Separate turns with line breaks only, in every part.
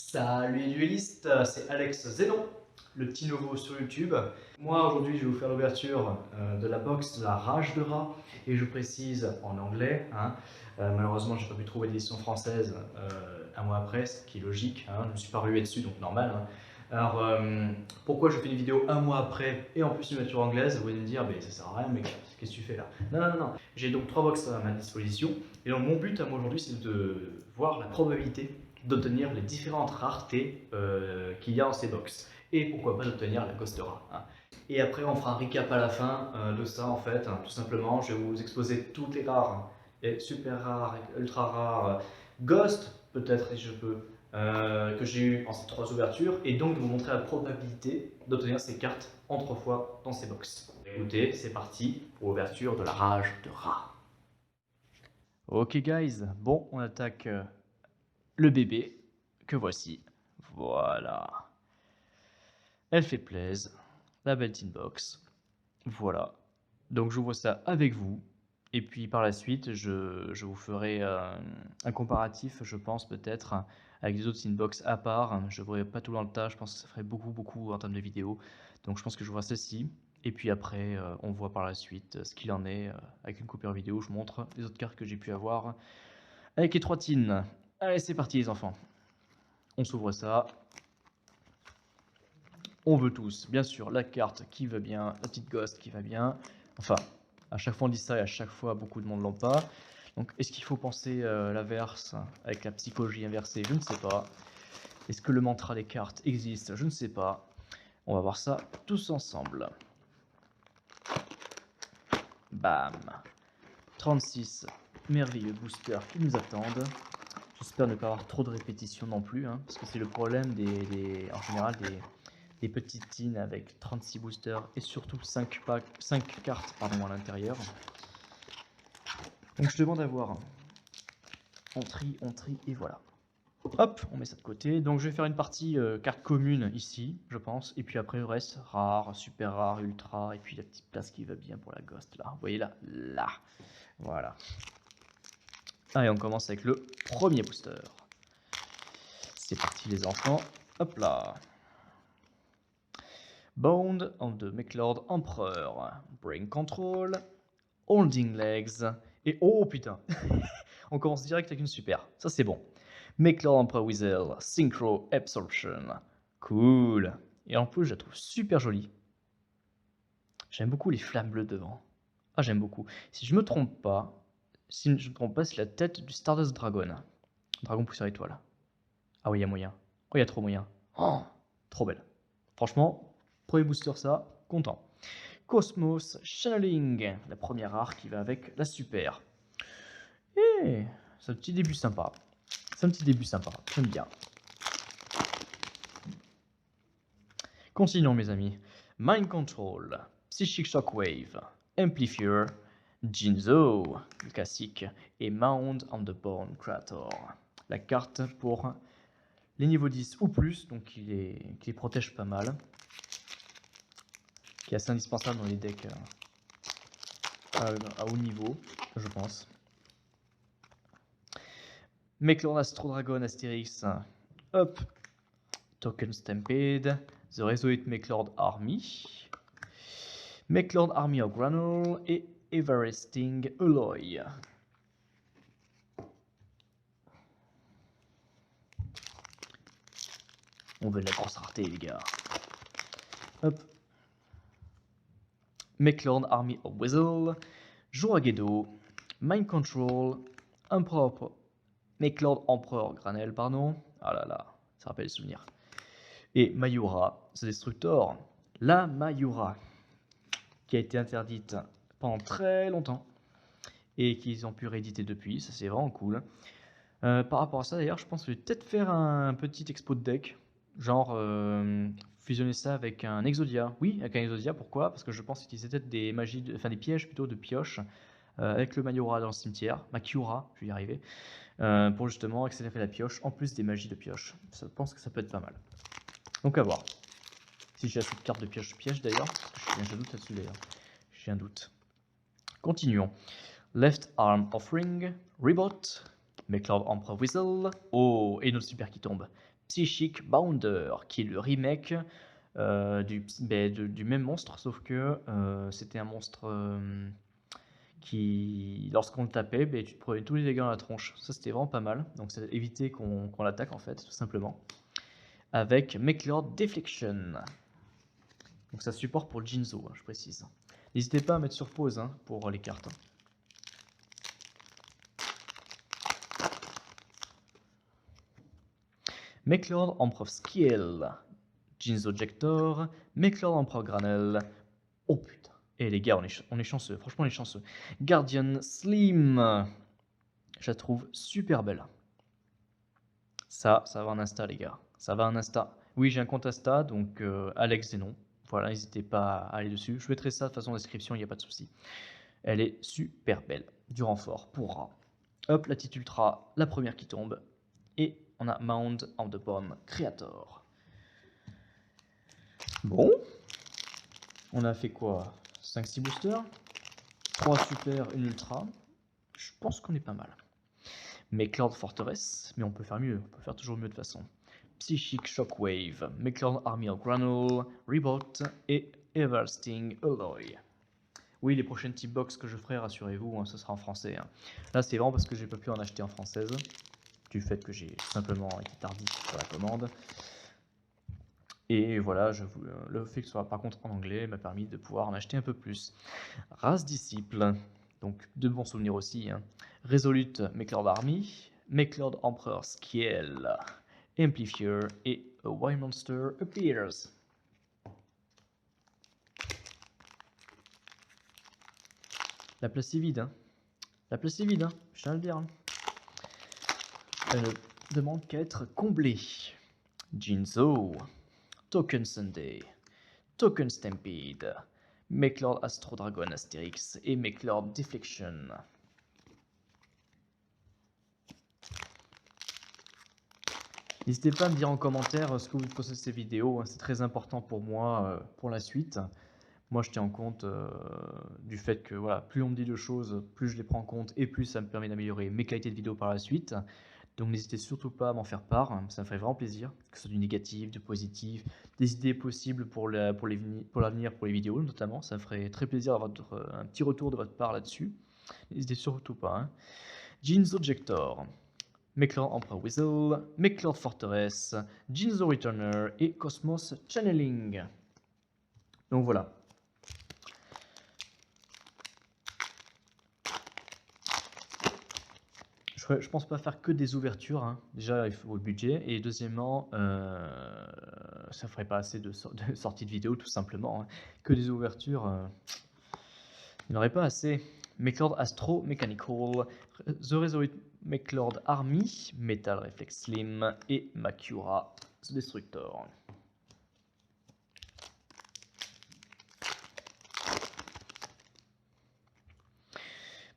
Salut les duellistes, c'est Alex Zénon, le petit nouveau sur YouTube. Moi aujourd'hui je vais vous faire l'ouverture de la box de la Rage de Rat et je précise en anglais. Malheureusement j'ai pas pu trouver d'édition française un mois après, ce qui est logique, je ne me suis pas rué dessus donc normal. Alors pourquoi je fais une vidéo un mois après et en plus une ouverture anglaise? Vous allez me dire, mais ça sert à rien mec, qu'est-ce que tu fais là? Non. J'ai donc 3 box à ma disposition et donc mon but à moi aujourd'hui c'est de voir la probabilité d'obtenir les différentes raretés qu'il y a dans ces box. Et pourquoi pas d'obtenir la Ghost Rat. Et après on fera un recap à la fin de ça en fait. Tout simplement, je vais vous exposer toutes les rares, et super rares, ultra rares, Ghost peut-être si je peux, que j'ai eu en ces 3 ouvertures. Et donc de vous montrer la probabilité d'obtenir ces cartes en 3 fois dans ces box. Écoutez, c'est parti pour l'ouverture de la Rage de Rat. Ok guys, bon on attaque le bébé que voici. Voilà. Elle fait plaise. La belle tin box. Voilà. Donc j'ouvre ça avec vous. Et puis par la suite, je vous ferai un comparatif, je pense peut-être, avec des autres inbox à part. Je ne ferai pas tout dans le tas, je pense que ça ferait beaucoup en termes de vidéos. Donc je pense que je vois ceci. Et puis après, on voit par la suite ce qu'il en est. Avec une coupure vidéo, je vous montre les autres cartes que j'ai pu avoir avec les 3 tins. Allez, c'est parti les enfants. On s'ouvre ça. On veut tous, bien sûr, la carte qui va bien, la petite ghost qui va bien. Enfin, à chaque fois on dit ça et à chaque fois beaucoup de monde l'ont pas. Donc est-ce qu'il faut penser l'inverse avec la psychologie inversée? Je ne sais pas. Est-ce que le mantra des cartes existe? Je ne sais pas. On va voir ça tous ensemble. Bam. 36 merveilleux boosters qui nous attendent. J'espère ne pas avoir trop de répétitions non plus, parce que c'est le problème en général des petites tins avec 36 boosters et surtout 5 cartes à l'intérieur. Donc je demande à voir. On trie et voilà. Hop, on met ça de côté. Donc je vais faire une partie carte commune ici, je pense. Et puis après le reste, rare, super rare, ultra. Et puis la petite place qui va bien pour la ghost là. Vous voyez là. Voilà. Allez, on commence avec le premier booster. C'est parti les enfants. Hop là. Bound of the McLord Emperor. Brain Control. Holding Legs. Et oh putain. On commence direct avec une super. Ça c'est bon. McLord Emperor Weasel. Synchro Absorption. Cool. Et en plus je la trouve super jolie. J'aime beaucoup les flammes bleues devant. Ah j'aime beaucoup. Si je me trompe pas, c'est la tête du Stardust Dragon. Dragon poussière étoile. Ah oui, il y a moyen. Oh, il y a trop moyen. Oh, trop belle. Franchement, premier booster ça, content. Cosmos Channeling, la première rare qui va avec la super. Et c'est un petit début sympa. J'aime bien. Continuons mes amis. Mind Control, Psychic Shockwave, Amplifier, Jinzo, le classique, et Mound on the Bone Creator. La carte pour les niveaux 10 ou plus, donc qui les protège pas mal. Qui est assez indispensable dans les decks à haut niveau, je pense. McLord Astro Dragon Astérix. Hop. Token Stampede. The Resolute McLord Army. McLord Army of Granule et Everesting Alloy. On veut de la grosse rareté, les gars. Hop. McLord Army of Weasel. Joragedo. Mind Control. McLord Empereur Granel, pardon. Ah là là, ça rappelle les souvenirs. Et Mayura, ce Destructor. La Mayura, qui a été interdite pendant très longtemps et qu'ils ont pu rééditer depuis, ça c'est vraiment cool. Par rapport à ça d'ailleurs, je pense que je vais peut-être faire un petit expo de deck, genre fusionner ça avec un Exodia. Oui, avec un Exodia, pourquoi? Parce que je pense utiliser peut-être des magies, des pièges plutôt de pioche avec le Mayura dans le cimetière, Makiura, je vais y arriver, pour justement accélérer la pioche en plus des magies de pioche. Je pense que ça peut être pas mal. Donc à voir. Si j'ai assez de cartes de piège d'ailleurs, parce que j'ai un doute là-dessus d'ailleurs. J'ai un doute. Continuons. Left Arm Offering, Rebot, McLord Emperor Whistle. Oh, et notre super qui tombe. Psychic Bounder, qui est le remake du même monstre, sauf que c'était un monstre qui, lorsqu'on le tapait, tu te prenais tous les dégâts dans la tronche. Ça, c'était vraiment pas mal. Donc, ça évitait qu'on l'attaque, en fait, tout simplement. Avec Makelord Deflection. Donc, ça supporte pour le Jinzo, je précise. N'hésitez pas à mettre sur pause pour les cartes. Makelord Emperor Skill, Jinzo Jector, Makelord Emperor Granel. Oh putain. Et les gars, on est chanceux. Franchement, on est chanceux. Guardian Slim. Je la trouve super belle. Ça va en Insta, les gars. Ça va en Insta. Oui, j'ai un compte Insta, donc Alex Zenon. Voilà, n'hésitez pas à aller dessus. Je mettrai ça de toute façon en description, il n'y a pas de souci. Elle est super belle. Du renfort pour Ra. Hop, la petite ultra, la première qui tombe. Et on a Mound of the Bomb Creator. Bon. On a fait quoi? 5-6 boosters, 3 super, une ultra. Je pense qu'on est pas mal. Makelord Fortress, mais on peut faire mieux, on peut faire toujours mieux de toute façon. Psychic Shockwave, Makelord Army of Granule, Reboot et Everlasting Alloy. Oui, les prochaines type box que je ferai, rassurez-vous, ce sera en français. Là, c'est vraiment parce que j'ai pas pu en acheter en française, du fait que j'ai simplement été tardif sur la commande. Et voilà, le fait que ce soit par contre en anglais m'a permis de pouvoir en acheter un peu plus. Race Disciple, donc de bons souvenirs aussi. Resolute Makelord Army, Makelord Emperor Skill, Amplifier et A Wild Monster Appears. La place est vide. La place est vide, je tiens à le dire. Elle ne demande qu'à être comblée. Jinzo, Token Sunday, Token Stampede, Makelord Astro Dragon Astérix et Makelord Deflection. N'hésitez pas à me dire en commentaire ce que vous pensez de ces vidéos, c'est très important pour moi pour la suite. Moi je tiens en compte du fait que voilà, plus on me dit de choses, plus je les prends en compte et plus ça me permet d'améliorer mes qualités de vidéo par la suite. Donc n'hésitez surtout pas à m'en faire part, ça me ferait vraiment plaisir, que ce soit du négatif, du positif, des idées possibles pour l'avenir, pour les vidéos notamment, ça me ferait très plaisir d'avoir un petit retour de votre part là-dessus. N'hésitez surtout pas. Jinzo Jector, Makelord Emperor Whistle, Makelord Fortress, Jinzo Returner et Cosmos Channeling. Donc voilà. Je pense pas faire que des ouvertures. Déjà, il faut le budget. Et deuxièmement, ça ferait pas assez de sorties de vidéo, tout simplement. Que des ouvertures, il n'y en aurait pas assez. Makelord Astro Mechanical, The Resolute Makelord Army, Metal Reflex Slim et Makura The Destructor.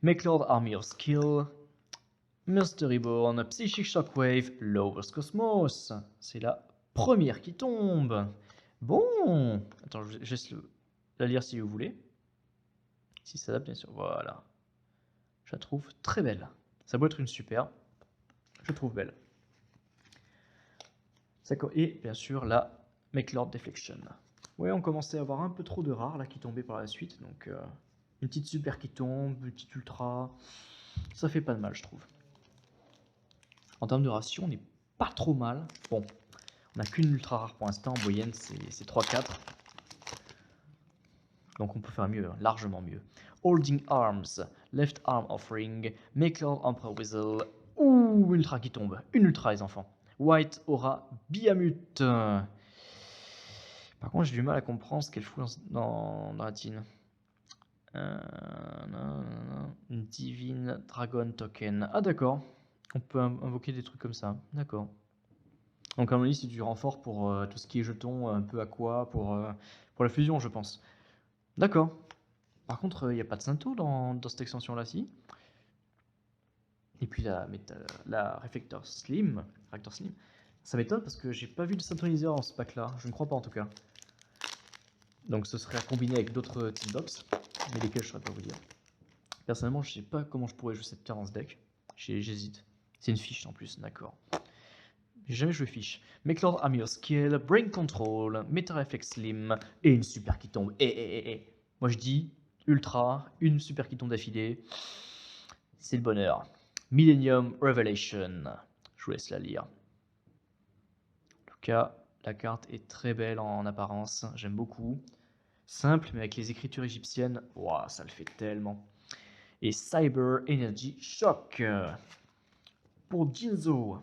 Makelord Army of Skill, Monster Reborn, Psychic Shockwave, Lowers Cosmos. C'est la première qui tombe. Bon. Attends, je laisse la lire si vous voulez. Si ça adapte, bien sûr. Voilà. Je la trouve très belle. Ça doit être une super. Je trouve belle. Et bien sûr, la Makelord Deflection. Ouais, on commençait à avoir un peu trop de rares là qui tombaient par la suite. Donc, une petite super qui tombe, une petite ultra. Ça fait pas de mal, je trouve. En termes de ratio, on n'est pas trop mal. Bon, on n'a qu'une ultra rare pour l'instant. En moyenne, c'est 3-4. Donc on peut faire mieux, largement mieux. Holding Arms, Left Arm Offering, Makelord Emperor Whistle. Ouh, une ultra qui tombe. Une ultra, les enfants. White Aura Biamut. Par contre, j'ai du mal à comprendre ce qu'elle fout dans la tine. Divine Dragon Token. Ah, d'accord. On peut invoquer des trucs comme ça. D'accord. Donc, à mon avis, c'est du renfort pour tout ce qui est jetons, un peu aqua, pour la fusion, je pense. D'accord. Par contre, il n'y a pas de Sainto dans cette extension-là, si. Et puis la Reflector Slim, ça m'étonne parce que j'ai pas vu de synthoniseur dans ce pack-là. Je ne crois pas en tout cas. Donc ce serait à combiner avec d'autres types box, mais lesquels je ne saurais pas vous dire. Personnellement, je sais pas comment je pourrais jouer cette carte dans ce deck. J'hésite. C'est une fiche en plus, d'accord. J'ai jamais joué fiche. Make-Lord Army of Skill, Brain Control, Meta Reflex Slim et une super qui tombe. Moi je dis Ultra, une super qui tombe d'affilée. C'est le bonheur. Millennium Revelation. Je vous laisse la lire. En tout cas, la carte est très belle en apparence. J'aime beaucoup. Simple, mais avec les écritures égyptiennes, wow, ça le fait tellement. Et Cyber Energy Shock pour Jinzo.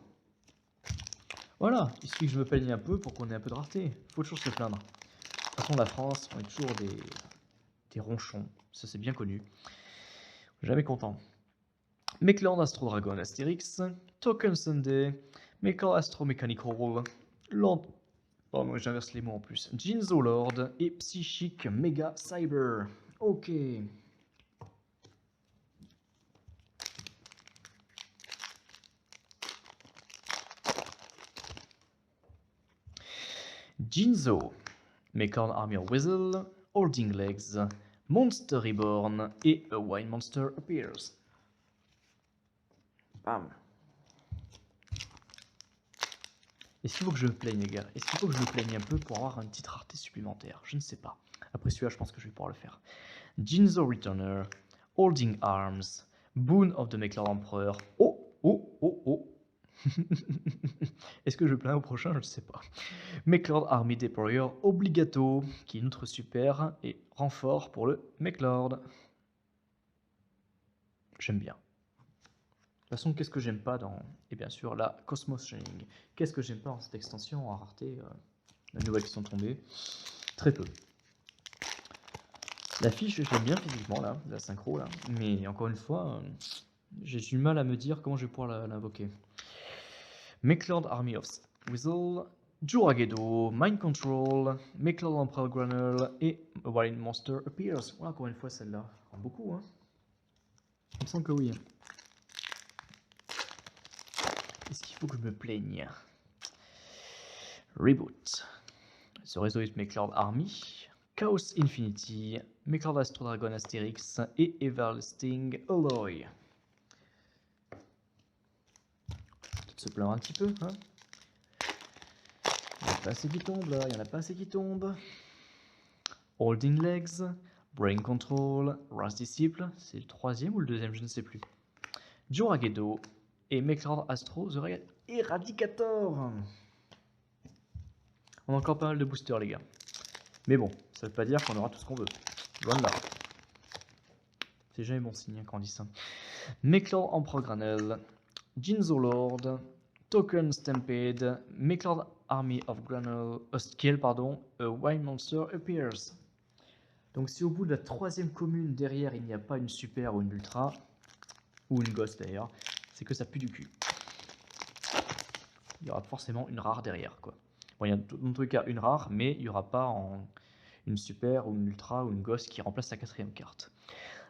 Voilà, il suffit que je me plaigne un peu pour qu'on ait un peu de rareté. Il faut toujours se plaindre. De toute façon, la France, on est toujours des ronchons. Ça, c'est bien connu. Jamais content. Make-Lord Astro Dragon Astérix, Token Sunday, Make-Lord Astro Mechanical, Lord... Pardon, j'inverse les mots en plus. Jinzo Lord et Psychic Mega Cyber. Ok. Jinzo, Make-Lord Army of Weasel, Holding Legs, Monster Reborn et A Wine Monster Appears. Bam. Est-ce qu'il faut que je me plaigne, les gars? Est-ce qu'il faut que je me plaigne un peu pour avoir une petite rareté supplémentaire? Je ne sais pas. Après celui-là, je pense que je vais pouvoir le faire. Jinzo Returner, Holding Arms, Boon of the Make-Lord Emperor. Oh. Est-ce que je plains au prochain? Je ne sais pas. Make-Lord Army Deployer Obligato, qui est notre super, et renfort pour le Make-Lord. J'aime bien. De toute façon, qu'est-ce que j'aime pas dans... Et bien sûr, la Cosmos Shining. Qu'est-ce que j'aime pas dans cette extension en rareté les nouvelles qui sont tombées? Très peu. La fiche, j'aime bien physiquement, là, la synchro, là. Mais encore une fois, j'ai du mal à me dire comment je vais pouvoir l'invoquer. Make-Lord Army of Weasel, Juragedo, Mind Control, Make-Lord Emperor Granule et Wild Monster Appears. Voilà, encore une fois, celle-là. Beaucoup, hein. Il me semble que oui. Est-ce qu'il faut que je me plaigne? Reboot. The Resolute Make-Lord Army, Chaos Infinity, Make-Lord Astro Dragon Astérix et Everlasting Alloy. Peut-être se plaindre un petit peu, hein. Il n'y en a pas assez qui tombent là, il n'y en a pas assez qui tombent. Holding Legs, Brain Control, Wrath Disciple, c'est le troisième ou le deuxième, je ne sais plus. Juragedo et Make-Lord Astro The Eradicator. On a encore pas mal de boosters, les gars. Mais bon, ça veut pas dire qu'on aura tout ce qu'on veut. Loin de là. C'est jamais bon signe quand on dit ça. Make-Lord Emperor Granule, Jinzo Lord, Token Stampede, Make-Lord Army of Granule, Skill, pardon, A Wild Monster Appears. Donc si au bout de la troisième commune derrière il n'y a pas une super ou une ultra, ou une ghost d'ailleurs, c'est que ça pue du cul. Il y aura forcément une rare derrière, quoi. Bon, il y a dans tous les cas une rare, mais il n'y aura pas une super ou une ultra ou une ghost qui remplace la quatrième carte.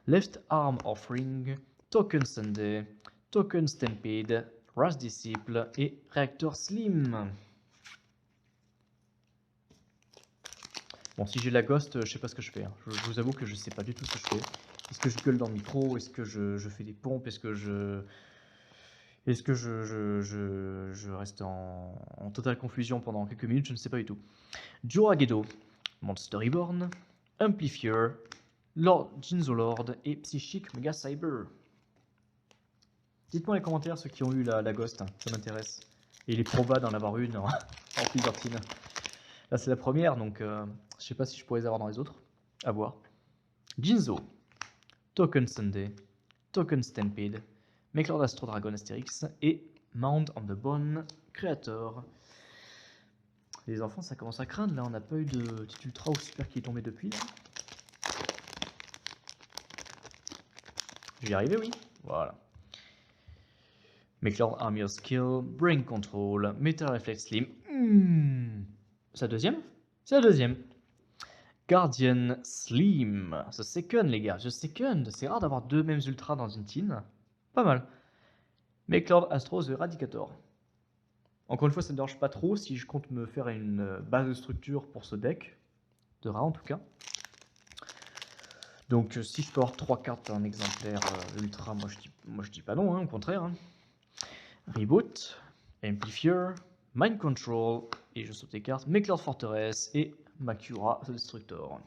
Left Arm Offering, Token Sunday, Token Stampede, Wrath Disciple et Reactor Slim. Bon, si j'ai la ghost, je sais pas ce que je fais. Hein. Je vous avoue que je sais pas du tout ce que je fais. Est-ce que je gueule dans le micro? Est-ce que je fais des pompes? Est-ce que je reste en totale confusion pendant quelques minutes? Je ne sais pas du tout. Juragedo, Monster Reborn, Amplifier, Lord Jinzo Lord et Psychic Mega Cyber. Dites-moi dans les commentaires ceux qui ont eu la Ghost, hein, ça m'intéresse. Et il est probable d'en avoir une en plusieurs teams. Là c'est la première, donc je sais pas si je pourrais les avoir dans les autres. À voir. Jinzo, Token Sunday, Token Stampede, Make-Lord Astro Dragon Astérix et Mound on the Bone Creator. Les enfants, ça commence à craindre. Là, on n'a pas eu de petit ultra ou super qui est tombé depuis. Là. Je vais y arriver, oui. Voilà. Make-Lord Army of Skill, Brain Control, Meta Reflex Slim. C'est la deuxième? C'est la deuxième. Guardian Slim. The second, les gars. The second. C'est rare d'avoir deux mêmes ultras dans une team. Pas mal. Make-Lord Astro The Eradicator. Encore une fois, ça ne me dérange pas trop si je compte me faire une base de structure pour ce deck. De rare en tout cas. Donc si je peux avoir 3 cartes en exemplaire ultra, moi je dis pas non, hein, au contraire. Hein. Reboot, Amplifier, Mind Control, et je saute les cartes, Mechlord Fortress et Makura The Destructor.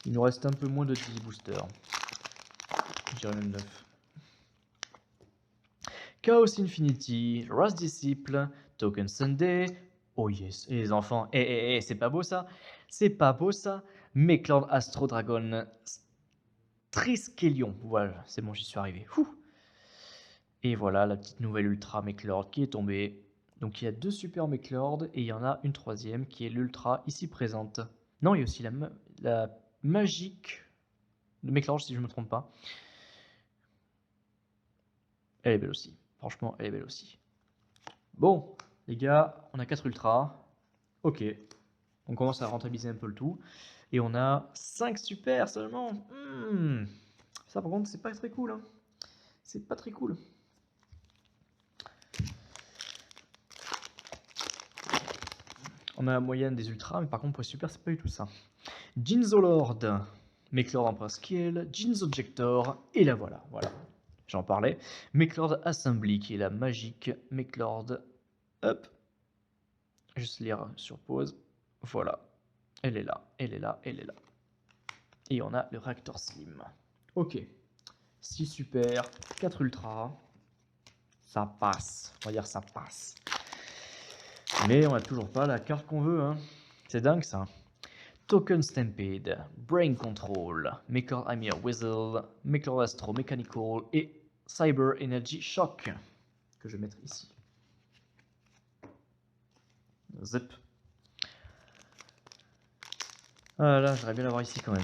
Il nous reste un peu moins de 10 boosters. Je dirais même 9. Chaos Infinity, Wrath Disciple, Token Sunday. Oh yes, et les enfants, c'est pas beau ça? C'est pas beau ça? Mechlord Astro Dragon Triskelion. Voilà, c'est bon, j'y suis arrivé. Et voilà la petite nouvelle Ultra Mechlord qui est tombée. Donc il y a 2 Super Mechlord et il y en a une troisième qui est l'Ultra ici présente. Non, il y a aussi la magique de Mechlord si je ne me trompe pas. Elle est belle aussi. Franchement, elle est belle aussi. Bon, les gars, on a 4 Ultras. Ok. On commence à rentabiliser un peu le tout. Et on a 5 super seulement. Ça par contre, c'est pas très cool. Hein. C'est pas très cool. On a la moyenne des ultras, mais par contre pour les super, c'est pas du tout ça. Jinzo Lord, Mechlord Emperor Skill, Jinzo Objector, et la voilà. J'en parlais. Mechlord Assembly, qui est la magique Mechlord. Hop. Juste lire sur pause. Voilà. Elle est là, elle est là, elle est là. Et on a le Reactor Slim. Ok. 6 super, 4 ultra. Ça passe. On va dire ça passe. Mais on n'a toujours pas la carte qu'on veut. Hein. C'est dingue ça. Token Stampede, Brain Control, Mechlord Amir Whistle, Mechlord Astro Mechanical et Cyber Energy Shock. Que je vais mettre ici. Zip. Ah là, j'aimerais bien l'avoir ici quand même.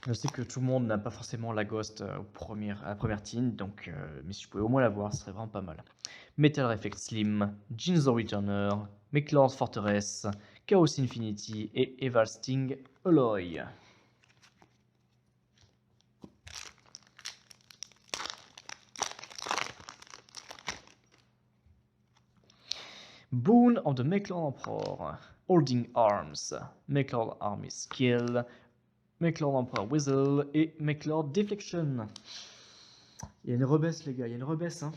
Je sais que tout le monde n'a pas forcément la Ghost à la première team, donc, mais si je pouvais au moins l'avoir, ce serait vraiment pas mal. Metal Reflect Slim, Jinzo Returner, Mechlord Fortress, Chaos Infinity et Everlasting Alloy. Boon of the Mechlord Emperor, Holding Arms, Mechlord Army Skill, Mechlord Emperor Whistle et Mechlord Deflection. Il y a une rebaisse les gars, il y a une rebaisse. Hein.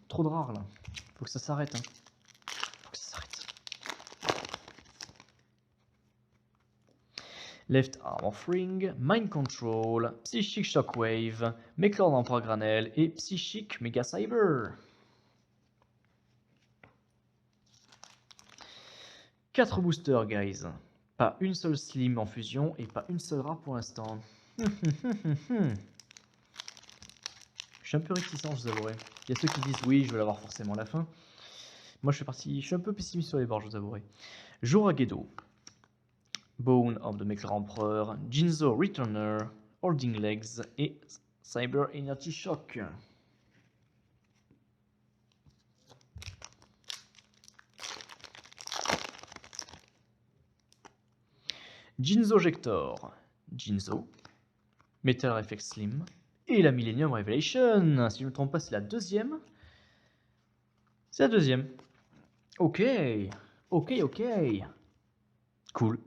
Trop de rares là. Faut que ça s'arrête. Hein. Faut que ça s'arrête. Left Arm of Ring, Mind Control, Psychic Shockwave, Mechlord Emperor Granel et Psychic Mega Cyber. 4 boosters, guys. Pas une seule slim en fusion et pas une seule rare pour l'instant. Je suis un peu réticent, je vous avouerai. Il y a ceux qui disent oui, je veux l'avoir forcément à la fin. Moi, je suis un peu pessimiste sur les bords, je vous avouerai. Joragedo, Bone of the Mechlord Emperor, Jinzo Returner, Holding Legs et Cyber Energy Shock. Jinzo Jector, Jinzo, Metal Reflex Slim et la Millennium Revelation. Si je ne me trompe pas, c'est la deuxième. C'est la deuxième. Ok. Cool.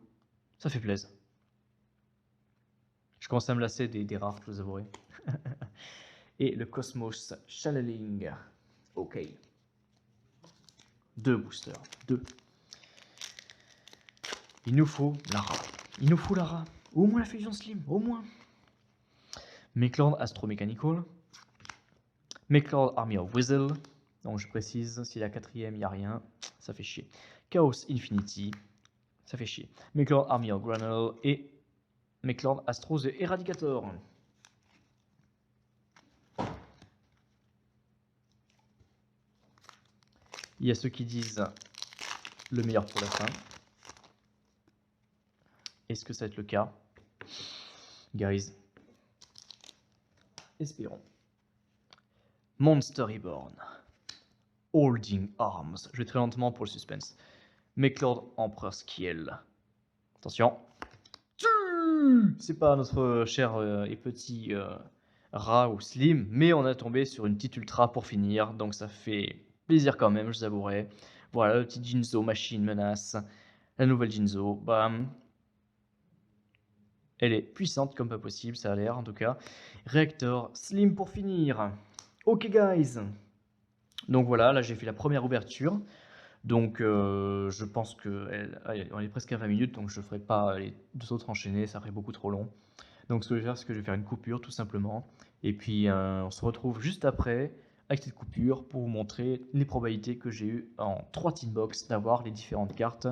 Ça fait plaisir. Je commence à me lasser des rares, je vous avouerai. Et le Cosmos Channeling. Ok. 2 boosters. 2. Il nous faut Lara. Il nous faut Lara. Au moins la fusion slim. Au moins. Mechlord Astro Mechanical. Mechlord Army of Whistle. Donc je précise, si la quatrième, il n'y a rien. Ça fait chier. Chaos Infinity. Ça fait chier. Mechlord Army of Granule. Et Mechlord Astro The Eradicator. Il y a ceux qui disent le meilleur pour la fin. Est-ce que ça va être le cas? Guys, espérons. Monster Reborn. Holding Arms. Je vais très lentement pour le suspense. Mechlord Emperor Skill. Attention. C'est pas notre cher et petit rat ou slim, mais on a tombé sur une petite ultra pour finir, donc ça fait plaisir quand même, je vous avouerai. Voilà, le petit Jinzo Machine Menace. La nouvelle Jinzo, bam. Elle est puissante comme pas possible, ça a l'air en tout cas. Reactor Slim pour finir. Ok guys, donc voilà, là j'ai fait la première ouverture. Donc je pense on est presque à 20 minutes, donc je ne ferai pas les deux autres enchaînés, ça ferait beaucoup trop long. Donc ce que je vais faire, c'est que je vais faire une coupure tout simplement. Et puis on se retrouve juste après avec cette coupure pour vous montrer les probabilités que j'ai eues en 3 tin box d'avoir les différentes cartes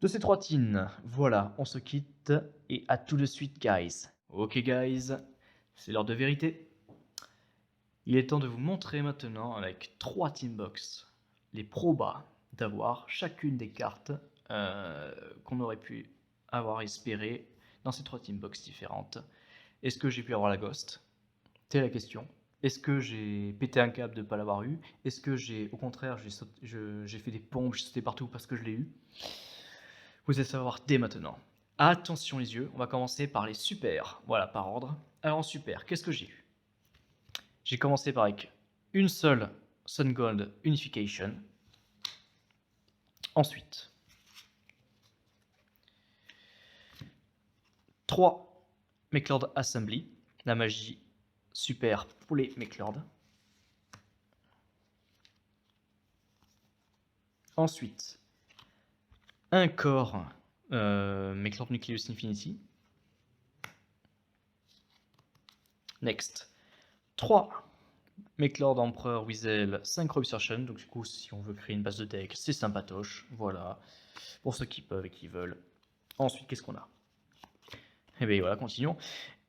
de ces 3 tins. Voilà, on se quitte et à tout de suite guys. Ok guys, c'est l'heure de vérité. Il est temps de vous montrer maintenant avec 3 team box les probas d'avoir chacune des cartes qu'on aurait pu avoir espéré dans ces 3 team box différentes. Est-ce que j'ai pu avoir la ghost? C'est la question. Est-ce que j'ai pété un câble de ne pas l'avoir eu? Est-ce que j'ai, au contraire, j'ai fait des pompes, j'ai sauté partout parce que je l'ai eu? Vous allez savoir dès maintenant. Attention les yeux, on va commencer par les super. Voilà, par ordre. Alors en super, qu'est-ce que j'ai eu? J'ai commencé par avec une seule Sun Gold Unification. Ensuite, 3 Mechlord Assembly, la magie super pour les Mechlord. Ensuite, un corps Mechlord Nucleus Infinity. Next, 3 Mechlord Empereur Weasel Synchro Absorption. Donc du coup, si on veut créer une base de deck, c'est sympatoche. Voilà, pour ceux qui peuvent et qui veulent. Ensuite, qu'est-ce qu'on a? Et bien voilà, continuons.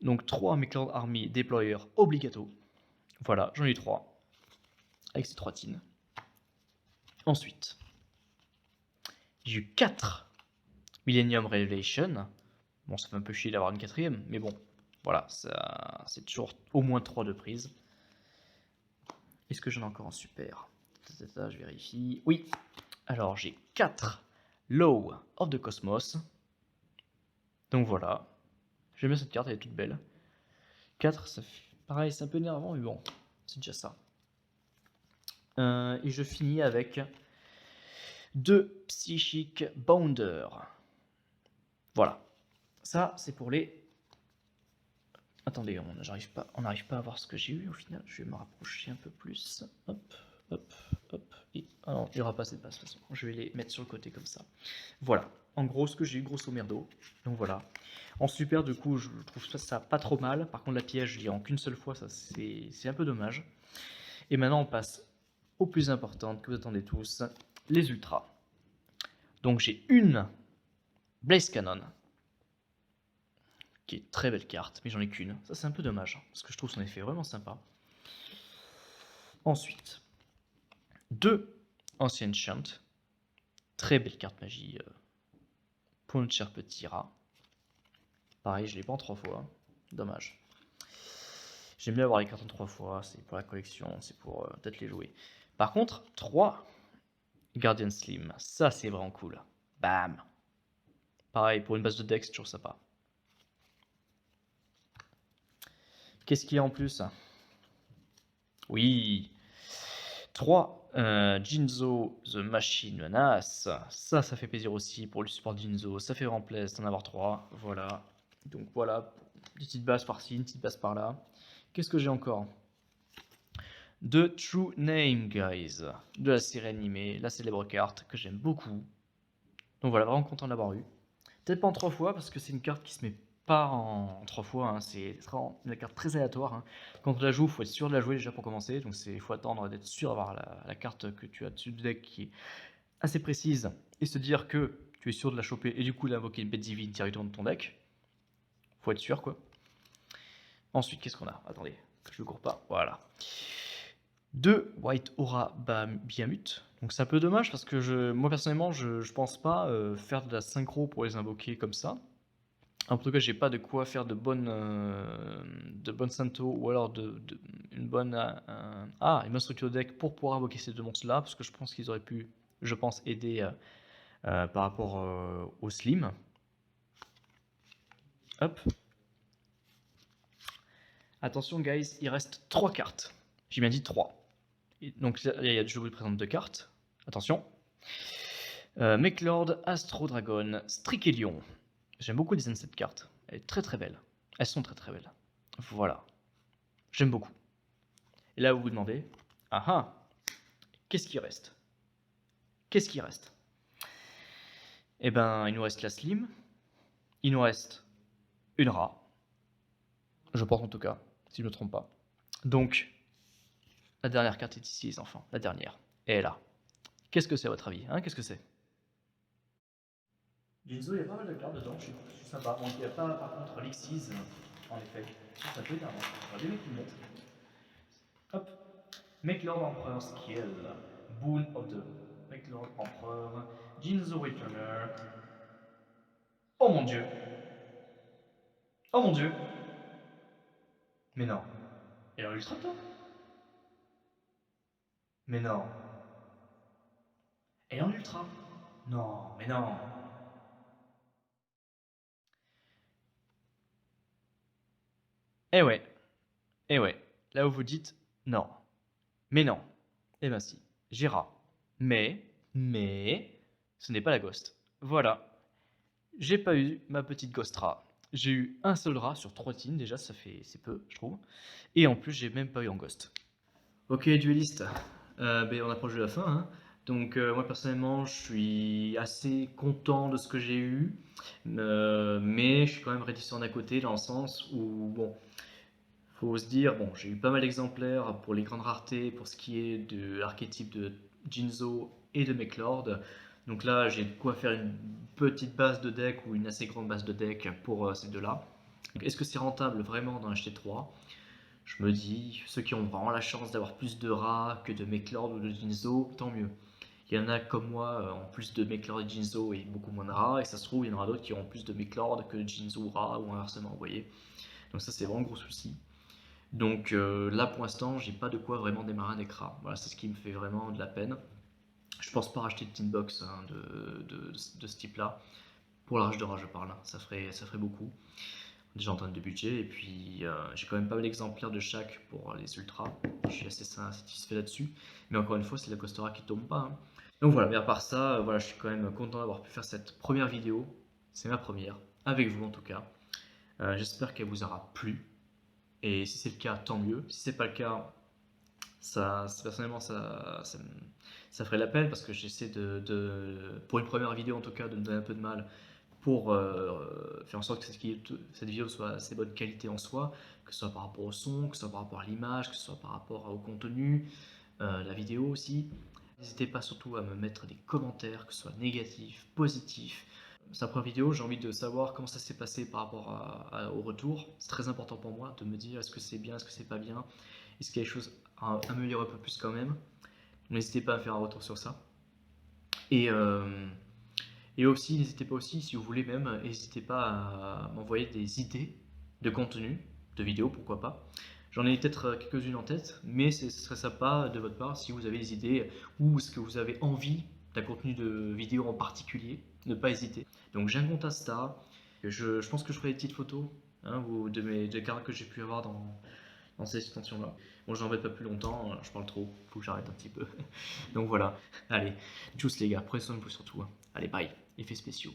Donc 3 Mechlord Army Deployer Obligato. Voilà, j'en ai eu 3. Avec ces 3 tins. Ensuite, j'ai eu 4 Millennium Revelation. Bon, ça fait un peu chier d'avoir une quatrième, mais bon, voilà, c'est toujours au moins 3 de prise. Est-ce que j'en ai encore en super? Je vérifie. Oui. Alors, j'ai 4 Law of the Cosmos. Donc voilà. J'aime bien cette carte, elle est toute belle. 4, ça fait... pareil, c'est un peu énervant, mais bon, c'est déjà ça. Et je finis avec 2 Psychic Bounder. Voilà. Ça, c'est pour les... Attendez, on n'arrive pas à voir ce que j'ai eu au final. Je vais me rapprocher un peu plus. Hop, hop, hop. Et... ah non, il n'y aura pas cette base de toute façon. Je vais les mettre sur le côté comme ça. Voilà. En gros, ce que j'ai eu, grosso merdo. Donc voilà. En super, du coup, je trouve ça pas trop mal. Par contre, la piège, je l'ai en qu'une seule fois. Ça, c'est un peu dommage. Et maintenant, on passe au plus important que vous attendez tous. Les ultras. Donc j'ai une Blaze Cannon, qui est très belle carte, mais j'en ai qu'une. Ça, c'est un peu dommage, parce que je trouve son effet vraiment sympa. Ensuite, 2 Ancient Chant. Très belle carte magie pour notre cher petit rat. Pareil, je l'ai pas en 3 fois. Dommage. J'aime bien avoir les cartes en 3 fois, c'est pour la collection, c'est pour peut-être les jouer. Par contre, 3 Guardian Slim, ça c'est vraiment cool. Bam. Pareil, pour une base de deck, c'est toujours sympa. Qu'est-ce qu'il y a en plus? Oui. 3 Jinzo The Machine Menace. Ça fait plaisir aussi pour le support Jinzo. Ça fait vraiment plaisir d'en avoir 3. Voilà. Donc voilà, une petite base par-ci, une petite base par-là. Qu'est-ce que j'ai encore? 2 True Name, guys. De la série animée, la célèbre carte que j'aime beaucoup. Donc voilà, vraiment content de l'avoir eu. Peut-être pas en 3 fois, parce que c'est une carte qui se met pas en 3 fois. Hein. C'est une carte très aléatoire. Hein. Quand tu la joues, il faut être sûr de la jouer déjà pour commencer. Donc il faut attendre d'être sûr d'avoir la carte que tu as dessus du deck qui est assez précise. Et se dire que tu es sûr de la choper et du coup d'invoquer une bête divine directement de ton deck. Faut être sûr quoi. Ensuite, qu'est-ce qu'on a? Attendez, je ne cours pas. Voilà. 2 White Aura Biamut. Donc c'est un peu dommage parce que moi personnellement je pense pas faire de la synchro pour les invoquer comme ça. En tout cas j'ai pas de quoi faire de bonnes Santo ou alors une bonne une structure de deck pour pouvoir invoquer ces deux monstres là parce que je pense qu'ils auraient pu aider par rapport au slim. Hop. Attention guys, il reste 3 cartes. J'ai bien dit 3. Donc je vous présente 2 cartes. Attention. Mechlord, Astro Dragon, Strikelion. J'aime beaucoup le design de cette carte. Elle est très très belle. Elles sont très très belles. Voilà. J'aime beaucoup. Et là, vous vous demandez, ah ah, qu'est-ce qui reste? Qu'est-ce qui reste? Eh ben, il nous reste la Slim, il nous reste une Ra, je pense en tout cas, si je ne me trompe pas. Donc, la dernière carte est ici, les enfants, la dernière. Et là. Qu'est-ce que c'est à votre avis, hein? Qu'est-ce que c'est? Jinzo, il y a pas mal de cartes dedans, je suis sympa. Bon, il n'y a pas par contre l'Xyz, en effet. Ça peut être un on va bien mettre une lettre. Hop. Make Lord Emperor Skill. Boon of the Make Lord Emperor. Jinzo Returner. Oh mon dieu. Oh mon dieu. Mais non. Et en ultra top. Mais non. Et en ultra. Non, mais non. Eh ouais. Eh ouais. Là où vous dites non. Mais non. Eh ben si. J'irai. Mais, ce n'est pas la Ghost. Voilà. J'ai pas eu ma petite Ghostra. J'ai eu un seul rat sur 3 teams, déjà, c'est peu, je trouve. Et en plus, j'ai même pas eu en Ghost. Ok, dueliste, on approche de la fin, hein. Donc moi personnellement, je suis assez content de ce que j'ai eu, mais je suis quand même réticent d'un côté, dans le sens où, bon, faut se dire, bon, j'ai eu pas mal d'exemplaires pour les grandes raretés, pour ce qui est de l'archétype de Jinzo et de Meklord. Donc là, j'ai de quoi faire une petite base de deck ou une assez grande base de deck pour ces deux-là. Est-ce que c'est rentable vraiment d'en acheter 3? Je me dis, ceux qui ont vraiment la chance d'avoir plus de rats que de Meklord ou de Jinzo, tant mieux. Il y en a comme moi en plus de Meklord et Jinzo et beaucoup moins de rats, et ça se trouve, il y en aura d'autres qui auront plus de Meklord que de Jinzo rats ou inversement, vous voyez. Donc ça, c'est vraiment un gros souci. Donc là pour l'instant j'ai pas de quoi vraiment démarrer un écran. Voilà, c'est ce qui me fait vraiment de la peine. Je pense pas racheter de Tinbox hein, de ce type là. Pour la rage de rage je parle, hein. Ça ferait beaucoup. Déjà en termes de budget. Et puis j'ai quand même pas mal d'exemplaires de chaque pour les ultras. Je suis assez satisfait là-dessus. Mais encore une fois c'est la Costera qui tombe pas. Hein. Donc voilà, mais à part ça, voilà, je suis quand même content d'avoir pu faire cette première vidéo. C'est ma première, avec vous en tout cas. J'espère qu'elle vous aura plu. Et si c'est le cas, tant mieux. Si c'est pas le cas, personnellement, ça ferait la peine parce que j'essaie pour une première vidéo en tout cas, de me donner un peu de mal pour faire en sorte que cette vidéo soit assez bonne qualité en soi, que ce soit par rapport au son, que ce soit par rapport à l'image, que ce soit par rapport au contenu, la vidéo aussi. N'hésitez pas surtout à me mettre des commentaires, que ce soit négatifs, positifs. C'est la première vidéo, j'ai envie de savoir comment ça s'est passé par rapport au retour. C'est très important pour moi de me dire est-ce que c'est bien, est-ce que c'est pas bien, est-ce qu'il y a des choses à améliorer un peu plus quand même. N'hésitez pas à faire un retour sur ça. Et, euh, et aussi, n'hésitez pas aussi, si vous voulez même, n'hésitez pas à m'envoyer des idées de contenu, de vidéos, pourquoi pas. J'en ai peut-être quelques-unes en tête, mais ce serait sympa de votre part si vous avez des idées ou est-ce que vous avez envie d'un contenu de vidéo en particulier, ne pas hésiter. Donc j'ai un compte Insta, je pense que je ferai des petites photos hein, des cartes que j'ai pu avoir dans ces extensions-là. Bon, je n'embête pas plus longtemps, je parle trop, faut que j'arrête un petit peu. Donc voilà, allez, tchuss les gars, prenez soin de vous surtout. Hein. Allez, bye, effets spéciaux.